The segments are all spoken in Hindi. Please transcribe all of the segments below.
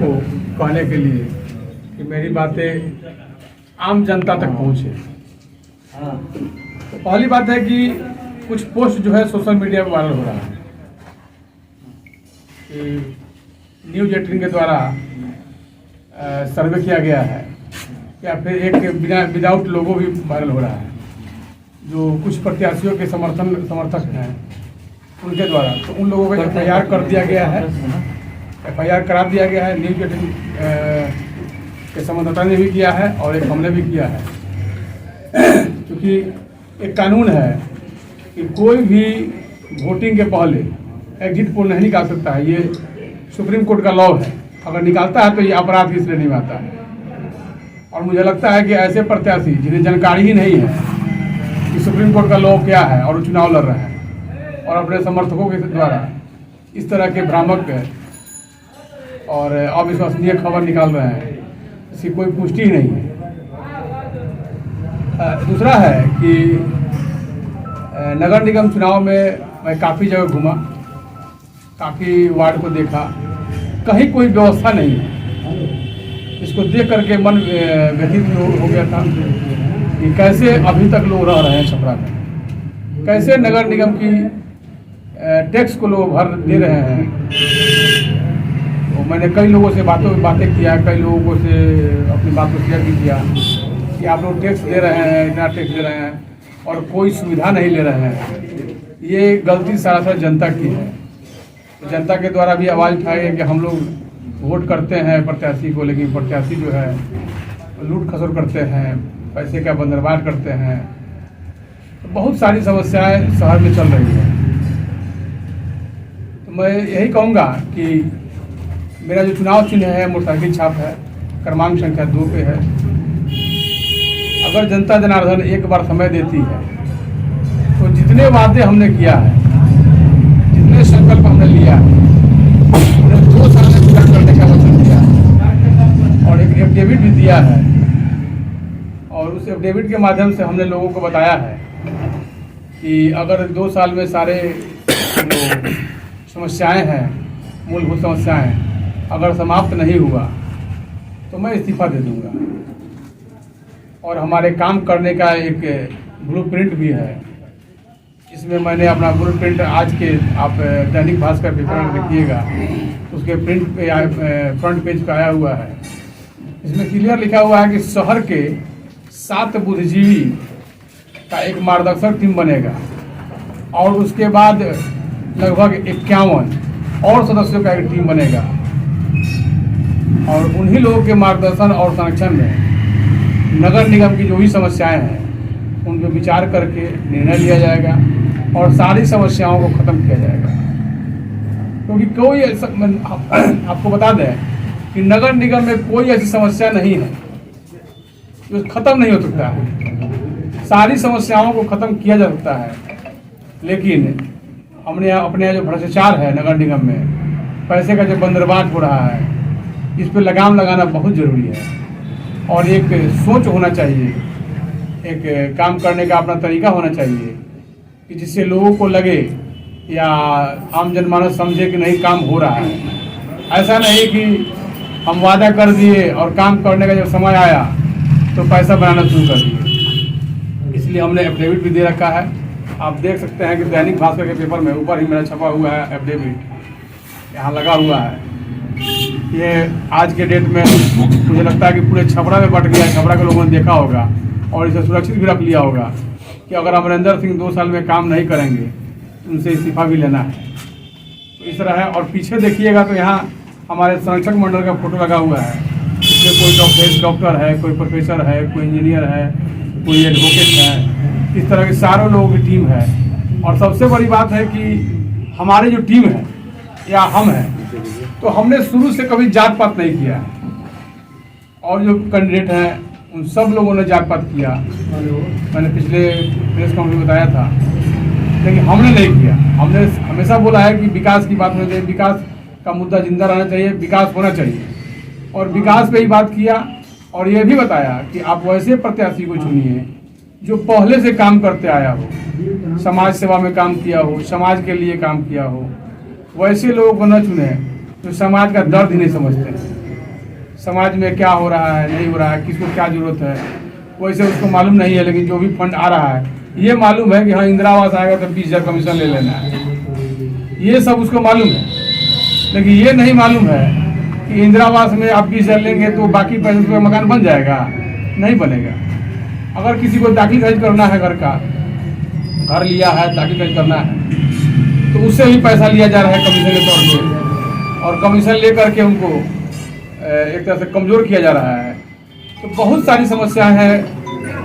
को कहने के लिए कि मेरी बातें आम जनता तक पहुँचे। तो पहली बात है कि कुछ पोस्ट जो है सोशल मीडिया पर वायरल हो रहा है कि न्यूज़ 18 के द्वारा सर्वे किया गया है या फिर एक विदाउट लोगो भी वायरल हो रहा है जो कुछ प्रत्याशियों के समर्थक हैं उनके द्वारा। तो उन लोगों को FIR कर दिया गया है, FIR करा दिया गया है। न्यूज़ 18 के संवाददाता ने भी किया है और एक हमने भी किया है, क्योंकि एक कानून है कि कोई भी वोटिंग के पहले एग्जिट पोल नहीं निकाल सकता है। ये सुप्रीम कोर्ट का लॉ है, अगर निकालता है तो ये अपराध की श्रेणी में आता है। और मुझे लगता है कि ऐसे प्रत्याशी जिन्हें जानकारी ही नहीं है कि सुप्रीम कोर्ट का लॉ क्या है और चुनाव लड़ रहे हैं और अपने समर्थकों के द्वारा इस तरह के भ्रामक और अविश्वसनीय खबर निकाल रहे हैं, इसकी कोई पुष्टि ही नहीं है। दूसरा है कि नगर निगम चुनाव में मैं काफ़ी जगह घूमा, काफ़ी वार्ड को देखा, कहीं कोई व्यवस्था नहीं है। इसको देख करके मन व्यथित हो गया था कि कैसे अभी तक लोग रह रहे हैं छपरा में, कैसे नगर निगम की टैक्स को लोग भर दे रहे हैं। तो मैंने कई लोगों से बातें किया, कई लोगों से अपनी बात को शेयर भी किया कि आप लोग टैक्स दे रहे हैं, इतना टैक्स दे रहे हैं और कोई सुविधा नहीं ले रहे हैं। ये गलती सरासर जनता की है। तो जनता के द्वारा भी आवाज़ उठाई है कि हम लोग वोट करते हैं प्रत्याशी को, लेकिन प्रत्याशी जो है लूट खसोट करते हैं, पैसे का बंदरबाट करते हैं। तो बहुत सारी समस्याएं शहर में चल रही हैं। तो मैं यही कहूँगा कि मेरा जो चुनाव चिन्ह है मोटरसाइकिल छाप है, क्रमांक संख्या 2 पे है। अगर जनता जनार्दन एक बार समय देती है तो जितने वादे हमने किया है, जितने संकल्प हमने लिया है, उन्हें 2 साल में पूरा करने का वचन दिया है और एक एफिडेविट भी दिया है। और उस एफिडेविट के माध्यम से हमने लोगों को बताया है कि अगर 2 साल में सारे जो समस्याएं हैं, मूलभूत समस्याएं अगर समाप्त नहीं हुआ तो मैं इस्तीफा दे दूंगा। और हमारे काम करने का एक ब्लूप्रिंट भी है, इसमें मैंने अपना ब्लूप्रिंट आज के आप दैनिक भास्कर पेपर में देखिएगा, उसके प्रिंट पे फ्रंट पेज पे आया हुआ है। इसमें क्लियर लिखा हुआ है कि शहर के 7 बुद्धिजीवी का एक मार्गदर्शक टीम बनेगा और उसके बाद लगभग 51 और सदस्यों का एक टीम बनेगा और उन्हीं लोगों के मार्गदर्शन और संरक्षण में नगर निगम की जो भी समस्याएं हैं उन पर विचार करके निर्णय लिया जाएगा और सारी समस्याओं को ख़त्म किया जाएगा। क्योंकि कोई आपको बता दें कि नगर निगम में कोई ऐसी समस्या नहीं है जो ख़त्म नहीं हो सकता है। सारी समस्याओं को ख़त्म किया जा सकता है, लेकिन हमने अपने जो भ्रष्टाचार है नगर निगम में, पैसे का जो बंदरबाट हो रहा है, इस पर लगाम लगाना बहुत ज़रूरी है। और एक सोच होना चाहिए, एक काम करने का अपना तरीका होना चाहिए कि जिससे लोगों को लगे या आम जनमानस समझे कि नहीं काम हो रहा है। ऐसा नहीं कि हम वादा कर दिए और काम करने का जब समय आया तो पैसा बनाना शुरू कर दिए। इसलिए हमने एफिडेविट भी दे रखा है। आप देख सकते हैं कि दैनिक भास्कर के पेपर में ऊपर ही मेरा छपा हुआ है एफिडेविट, यहाँ लगा हुआ है। ये आज के डेट में मुझे लगता है कि पूरे छपरा में बट गया। छपरा के लोगों ने देखा होगा और इसे सुरक्षित भी रख लिया होगा कि अगर अमरिंदर सिंह 2 साल में काम नहीं करेंगे तो उनसे इस्तीफा भी लेना है। तो इस तरह है। और पीछे देखिएगा तो यहाँ हमारे संरक्षक मंडल का फोटो लगा हुआ है, जिसमें कोई डॉक्टर है, कोई प्रोफेसर है, कोई इंजीनियर है, कोई एडवोकेट है। इस तरह के सारों लोगों की टीम है। और सबसे बड़ी बात है कि हमारी जो टीम है या हम हैं, तो हमने शुरू से कभी जात पात नहीं किया है। और जो कैंडिडेट हैं उन सब लोगों ने जात पात किया, मैंने पिछले प्रेस कॉन्फ्रेंस में बताया था, लेकिन हमने नहीं किया। हमने हमेशा बोला है कि विकास की बात होनी चाहिए, विकास का मुद्दा जिंदा रहना चाहिए, विकास होना चाहिए। और विकास पे ही बात किया और ये भी बताया कि आप वैसे प्रत्याशी को चुनिए जो पहले से काम करते आया हो, समाज सेवा में काम किया हो, समाज के लिए काम किया हो। वैसे लोगों को न चुने जो समाज का दर्द ही नहीं समझते हैं। समाज में क्या हो रहा है नहीं हो रहा है, किसको क्या जरूरत है, वैसे उसको मालूम नहीं है। लेकिन जो भी फंड आ रहा है ये मालूम है कि हाँ इंदिरा आवास आएगा तो 20,000 कमीशन ले लेना है, ये सब उसको मालूम है। लेकिन ये नहीं मालूम है कि इंदिरा आवास में आप 20,000 लेंगे तो बाकी पैसे पर मकान बन जाएगा, नहीं बनेगा। अगर किसी को दाखिल खारिज करना है, घर लिया है दाखिल खारिज करना है, तो उससे भी पैसा लिया जा रहा है कमीशन के तौर पे, और कमीशन ले करके उनको एक तरह से कमज़ोर किया जा रहा है। तो बहुत सारी समस्याएं हैं।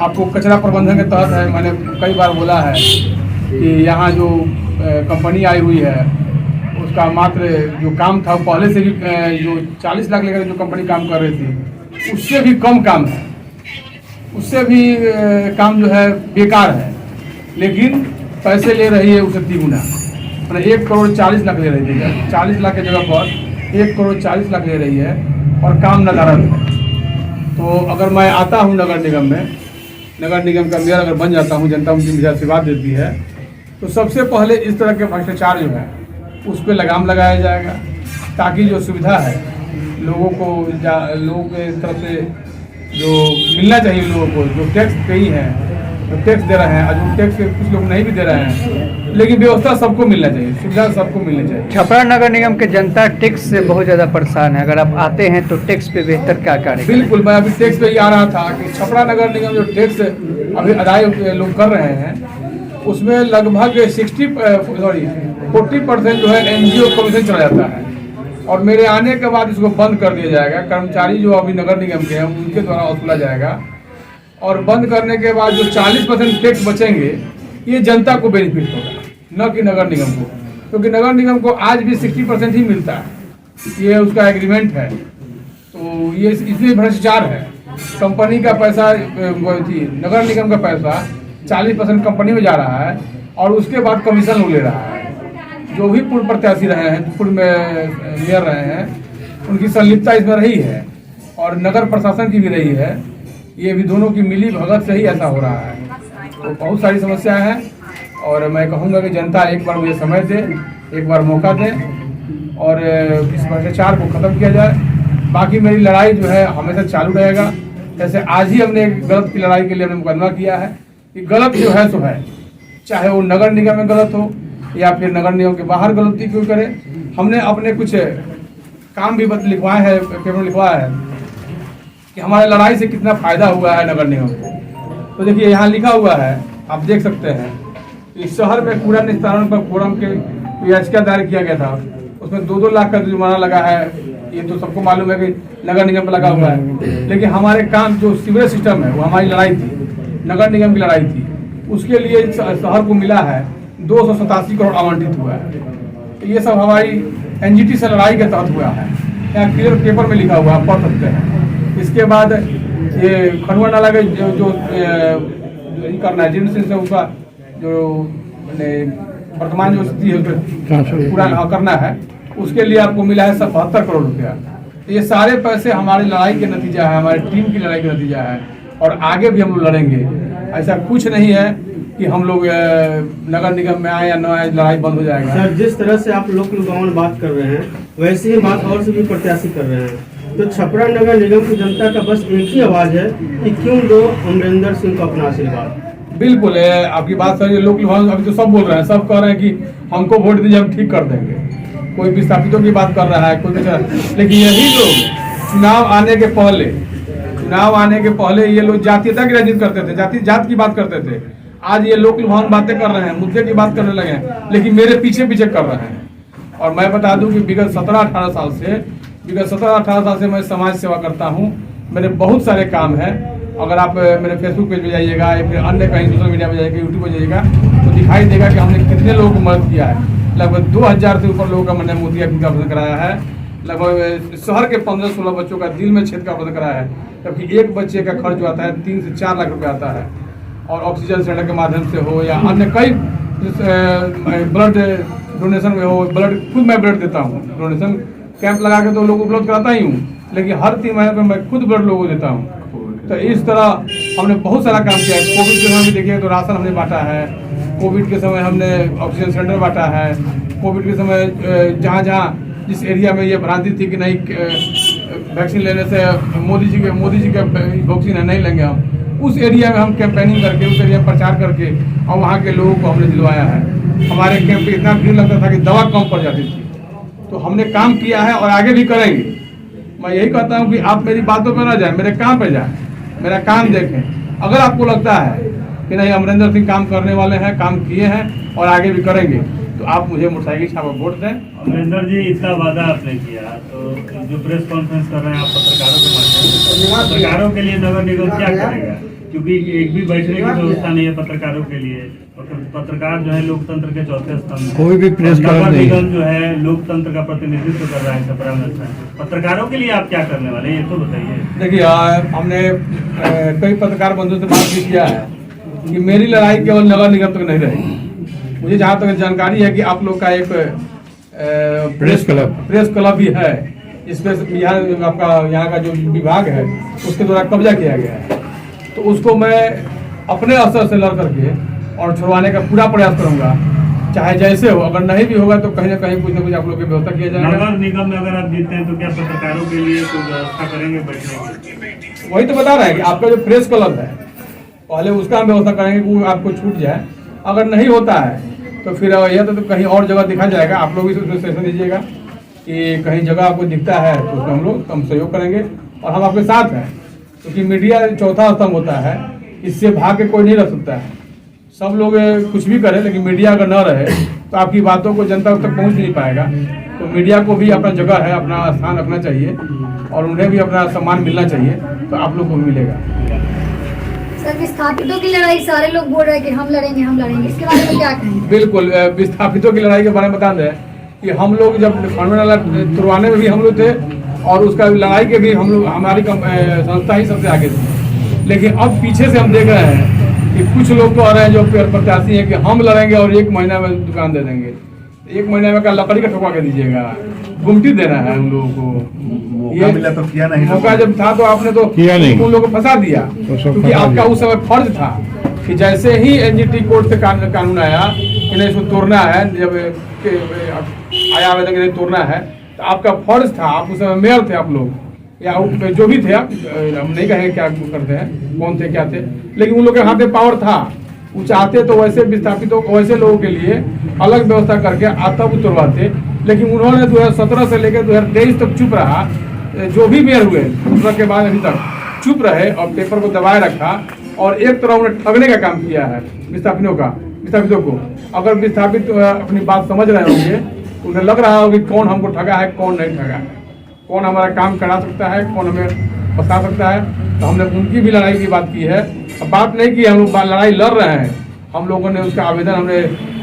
आपको कचरा प्रबंधन के तहत है, मैंने कई बार बोला है कि यहाँ जो कंपनी आई हुई है उसका मात्र जो काम था पहले से भी जो 40 लाख लेकर जो कंपनी काम कर रही थी उससे भी कम काम है, उससे भी काम जो है बेकार है, लेकिन पैसे ले रही है उससे 3 गुना, मतलब 1 करोड़ 40 लाख ले रही थी। 40 लाख की जगह पर 1 करोड़ 40 लाख ले रही है और काम नदारद है। तो अगर मैं आता हूँ नगर निगम में, नगर निगम का मेयर अगर बन जाता हूँ, जनता मुझे मुझे आशीर्वाद देती है, तो सबसे पहले इस तरह के भ्रष्टाचार जो है उस पर लगाम लगाया जाएगा, ताकि जो सुविधा है लोगों के तरफ से जो मिलना चाहिए, लोगों को जो टैक्स पे ही है, जो टैक्स दे रहे हैं, और जो टैक्स कुछ लोग नहीं भी दे रहे हैं, लेकिन व्यवस्था सबको मिलना चाहिए, सुविधा सबको मिलनी चाहिए। छपरा नगर निगम के जनता टैक्स से बहुत ज़्यादा परेशान है। अगर आप आते हैं तो टैक्स पे बेहतर क्या कार्य? बिल्कुल, मैं अभी टैक्स पे ही आ रहा था कि छपरा नगर निगम जो टैक्स अभी अदाई लोग कर रहे हैं उसमें लगभग 40% जो है NGO कमीशन चला जाता है, और मेरे आने के बाद इसको बंद कर दिया जाएगा। कर्मचारी जो अभी नगर निगम के हैं उनके द्वारा वसूला जाएगा, और बंद करने के बाद जो 40% टैक्स बचेंगे ये जनता को बेनिफिट होगा, न कि नगर निगम को, क्योंकि नगर निगम को आज भी 60% ही मिलता है, ये उसका एग्रीमेंट है। तो ये इसलिए भ्रष्टाचार है। कंपनी का पैसा नगर निगम का पैसा 40% कंपनी में जा रहा है, और उसके बाद कमीशन ले रहा है। जो भी पूर्व प्रत्याशी रहे हैं, पूर्व में मेयर रहे हैं, उनकी संलिप्तता इसमें रही है, और नगर प्रशासन की भी रही है। ये भी दोनों की मिली भगत से ही ऐसा हो रहा है। तो बहुत सारी समस्याएं हैं, और मैं कहूँगा कि जनता एक बार मुझे समय दे, एक बार मौका दे, और इस भ्रष्टाचार को ख़त्म किया जाए। बाकी मेरी लड़ाई जो है हमेशा चालू रहेगा। जैसे आज ही हमने गलत की लड़ाई के लिए हमने मुकदमा किया है कि गलत जो है सो है, चाहे वो नगर निगम में गलत हो या फिर नगर निगम के बाहर गलती क्यों करे। हमने अपने कुछ काम भी लिखवाए हैं, पेपर में लिखवाया है कि हमारे लड़ाई से कितना फायदा हुआ है नगर निगम को। तो देखिए यहाँ लिखा हुआ है, आप देख सकते हैं, इस शहर में कूड़ा निस्तारण पर फोरम के याचिका दायर किया गया था, उसमें 2-2 लाख का जुर्माना लगा है। ये तो सबको मालूम है कि नगर निगम पर लगा हुआ है, लेकिन हमारे काम जो सीवरेज सिस्टम है वो हमारी लड़ाई थी, नगर निगम की लड़ाई थी, उसके लिए शहर को मिला है 287 करोड़ आवंटित हुआ है। तो ये सब हमारी NGT से लड़ाई के तहत हुआ है, यहाँ क्लियर पेपर में लिखा हुआ, आप पढ़ सकते हैं। इसके बाद ये खनुआ नाला के जो करना है, जिन से उसका जो वर्तमान जो स्थिति है पूरा करना है, उसके लिए आपको मिला है 72 करोड़ रुपया। तो ये सारे पैसे हमारी लड़ाई के नतीजा है, हमारी टीम की लड़ाई का नतीजा है, और आगे भी हम लोग लड़ेंगे। ऐसा कुछ नहीं है कि हम लोग नगर निगम में आए या न आए लड़ाई बंद हो जाएगा। सर, जिस तरह से आप लोक लुभावन में बात कर रहे हैं, वैसे ही बात और से भी प्रत्याशी कर रहे हैं। तो छपरा नगर निगम की जनता का बस एक ही आवाज है कि क्यों दो अमरिंदर सिंह को अपना आशीर्वाद। बिल्कुल है, आपकी बात सही है। लोक लुभावन अभी तो सब बोल रहे हैं, सब कह रहे हैं कि हमको वोट दीजिए, हम ठीक कर देंगे। कोई विस्थापितों की बात कर रहा है, कोई लेकिन यही लोग चुनाव आने के पहले ये लोग जातीयता की राजनीति करते थे, जात की बात करते थे। आज ये लोक लुभावन बातें कर रहे हैं, मुद्दे की बात करने लगे हैं, लेकिन मेरे पीछे पीछे कर रहे हैं। और मैं बता दूं कि विगत 17-18 साल से मैं समाज सेवा करता हूं। मेरे बहुत सारे काम हैं। अगर आप मेरे फेसबुक पेज पे जाइएगा या फिर अन्य कहीं सोशल मीडिया पे जाइएगा, यूट्यूब पे जाइएगा, तो दिखाई देगा कि हमने कितने लोगों को मदद किया है। लगभग 2000 से ऊपर लोगों का मैंने मोतियाबिंद का ऑपरेशन कराया है। लगभग शहर के 15-16 बच्चों का दिल में छेद का ऑपरेशन कराया है, जबकि एक बच्चे का खर्च जो आता है 3 से 4 लाख रुपये आता है। और ऑक्सीजन सिलेंडर के माध्यम से हो या अन्य कई ब्लड डोनेशन में हो, खुद मैं ब्लड देता हूँ। डोनेशन कैंप लगा के तो लोगों को उपलब्ध कराता ही हूँ, लेकिन हर 3 महीने पर मैं खुद ब्लड लोगों को देता हूँ। तो इस तरह हमने बहुत सारा काम किया है। कोविड के समय भी देखिए तो राशन हमने बांटा है, कोविड के समय हमने ऑक्सीजन सिलेंडर बांटा है। कोविड के समय जहाँ जिस एरिया में ये भ्रांति थी कि नहीं वैक्सीन लेने से मोदी जी के वैक्सीन है नहीं लेंगे हम। उस एरिया में हम कैंपेनिंग करके, उस एरिया में प्रचार करके और वहाँ के लोगों को हमने दिलवाया है। हमारे कैंप पे इतना भीड़ लगता था कि दवा कम पड़ जाती थी। तो हमने काम किया है और आगे भी करेंगे। मैं यही कहता हूँ कि आप मेरी बातों पर ना जाए, मेरे काम पे जाए, मेरा काम देखें। अगर आपको लगता है कि नहीं अमरिंदर सिंह काम करने वाले हैं, काम किए हैं और आगे भी करेंगे, तो आप मुझे मोटरसाइकिल छापा वोट दें। अमरिंदर जी, इतना वादा आपने किया, तो जो प्रेस कॉन्फ्रेंस कर रहे हैं आप पत्रकारों के माध्यम से, पत्रकारों के लिए नगर निगम क्या करेगा? क्योंकि एक भी बैठने की व्यवस्था नहीं है पत्रकारों के लिए। पत्रकार जो है लोकतंत्र के चौथे स्तंभ है। कोई भी प्रेस क्लब नगर नहीं। निगम जो है लोकतंत्र का प्रतिनिधित्व कर रहा है छपरा में। पत्रकारों के लिए आप क्या करने वाले हैं, ये तो बताइए। देखिए, हमने कई पत्रकार बंधुओं से बात भी किया है कि मेरी लड़ाई केवल नगर निगम तक नहीं रहेगी। मुझे जहाँ तक जानकारी है कि आप लोग का एक प्रेस क्लब भी है, इसमें यहाँ का जो विभाग है उसके द्वारा कब्जा किया गया है। तो उसको मैं अपने स्तर से लड़ करके और छुड़वाने का पूरा प्रयास करूंगा, चाहे जैसे हो। अगर नहीं भी होगा तो कहीं ना कहीं कुछ ना कुछ आप लोग की व्यवस्था किया जाएगा। नगर निगम में अगर आप जीतते हैं तो क्या पत्रकारों के लिए कोई व्यवस्था करेंगे बैठने की? वही तो बता रहे हैं कि आपका जो प्रेस क्लब है पहले उसका हम व्यवस्था करेंगे कि वो आपको छूट जाए। अगर नहीं होता है तो फिर यह तो कहीं और जगह दिखा जाएगा। आप लोग भी उसमें सेशन दीजिएगा कि कहीं जगह आपको दिखता है तो उसमें हम लोग कम सहयोग करेंगे और हम आपके साथ हैं। क्योंकि मीडिया चौथा स्तंभ होता है, इससे भाग के कोई नहीं रह सकता है। सब लोग कुछ भी करें, लेकिन मीडिया अगर न रहे तो आपकी बातों को जनता तक पहुंच नहीं पाएगा। तो मीडिया को भी अपना जगह है, अपना स्थान रखना चाहिए और उन्हें भी अपना सम्मान मिलना चाहिए, तो आप लोग को भी मिलेगा। सर, विस्थापितों की लड़ाई सारे लोग बोल रहे हैं कि हम लड़ेंगे, इसके बारे में क्या कहेंगे? बिल्कुल, विस्थापितों की लड़ाई के बारे में बता दें कि हम लोग जब कानून तुड़वाने में भी हम लोग थे और उसका लड़ाई के भी हम लोग, हमारी संस्था ही सबसे आगे थी। लेकिन अब पीछे से हम देख रहे हैं कि कुछ लोग तो आ रहे हैं जो प्रत्याशी हैं कि हम लड़ेंगे और 1 महीना में दुकान दे देंगे। 1 महीने में क्या लकड़ी का ठोका के दीजिएगा? गुमटी देना है उन लोगों को। ये मिला तो किया नहीं, मौका जब था तो आपने तो किया नहीं, उन लोगों को फंसा दिया। क्योंकि आपका उस समय फर्ज था कि जैसे ही एनजीटी कोर्ट से कानून आया कि नहीं इसको तोड़ना है, जब आया आवेदन नहीं तोड़ना है, तो आपका फर्ज था। आप उस समय मेयर थे आप लोग, या जो भी थे, आप हम नहीं कहेंगे क्या करते हैं, कौन थे क्या थे, लेकिन उन लोगों के हाथ में पावर था। वो चाहते तो वैसे विस्थापितों वैसे लोगों के लिए अलग व्यवस्था करके तब तोड़वाते। लेकिन उन्होंने 2017 से लेकर 2023 तक चुप रहा। जो भी मेयर हुए उसके बाद अभी तक चुप रहे और पेपर को दबाए रखा और एक तरह उन्हें ठगने का काम किया है विस्थापितों को। अगर विस्थापित अपनी बात समझ रहे होंगे तो उन्हें लग रहा होगा कि कौन हमको ठगा है, कौन नहीं ठगा है, कौन हमारा काम करा सकता है, कौन हमें फंसा सकता है। तो हमने उनकी भी लड़ाई की बात की है। अब बात नहीं की, हम लोग लड़ाई लड़ रहे हैं। हम लोगों ने उसका आवेदन हमने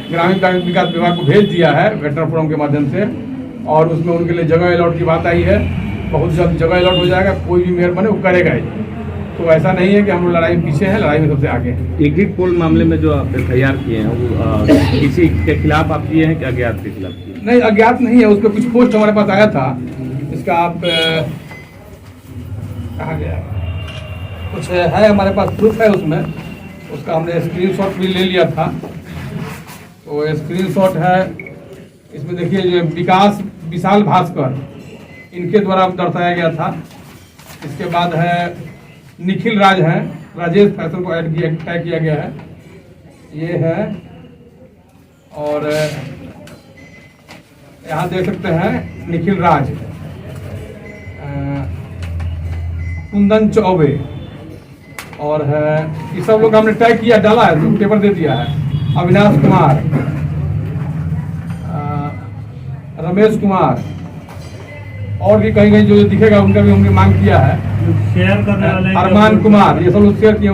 ग्रामीण विकास विभाग को भेज दिया है वेटरन फोरम के माध्यम से, और उसमें उनके लिए जगह अलॉट की बात आई है। बहुत जल्द जगह अलॉट हो जाएगा, कोई भी मेयर बने वो करेगा ही। तो ऐसा नहीं है कि हम लोग लड़ाई में पीछे हैं, लड़ाई में सबसे आगे हैं। एग्जिट पोल मामले में जो आप FIR किए हैं वो किसी के खिलाफ आप किए हैं कि अज्ञात के खिलाफ किए? नहीं, अज्ञात नहीं है। उस पर कुछ पोस्ट हमारे पास आया था, इसका आप कहाँ गया, कुछ है हमारे पास प्रूफ है उसमें, उसका हमने स्क्रीनशॉट भी ले लिया था। तो स्क्रीनशॉट है इसमें, देखिए जो विशाल भास्कर इनके द्वारा दर्शाया गया था। इसके बाद है निखिल राज है, राजेश फैशन को टैग किया गया है, ये है। और यहाँ देख सकते हैं निखिल राज, कुंदन चौबे और है, ये सब लोग हमने टैग किया, डाला है, तो पेपर दे दिया है। अविनाश कुमार, रमेश कुमार और भी कहीं जो दिखेगा उनका भी हमने मांग किया है। शेयर करने वाले अरमान कुमार, ये सब लोग शेयर किए,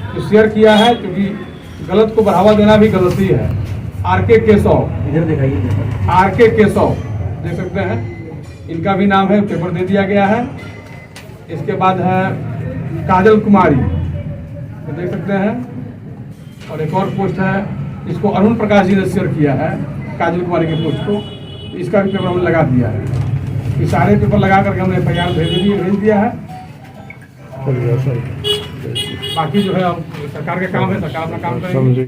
तो शेयर किया है क्योंकि गलत को बढ़ावा देना भी गलत ही है। RK केशव, इधर दिखाइए, RK केशव देख सकते हैं, इनका भी नाम है, पेपर दे दिया गया है। इसके बाद है काजल कुमारी, देख सकते हैं। और एक और पोस्ट है, इसको अरुण प्रकाश जी ने शेयर किया है, काजल कुमारी के पोस्ट को, इसका भी पेपर हमने लगा दिया है। ये सारे पेपर लगा करके हमने FIR भेज दिया है। बाकी जो है अब सरकार के काम है, सरकार अपना काम करेंगे।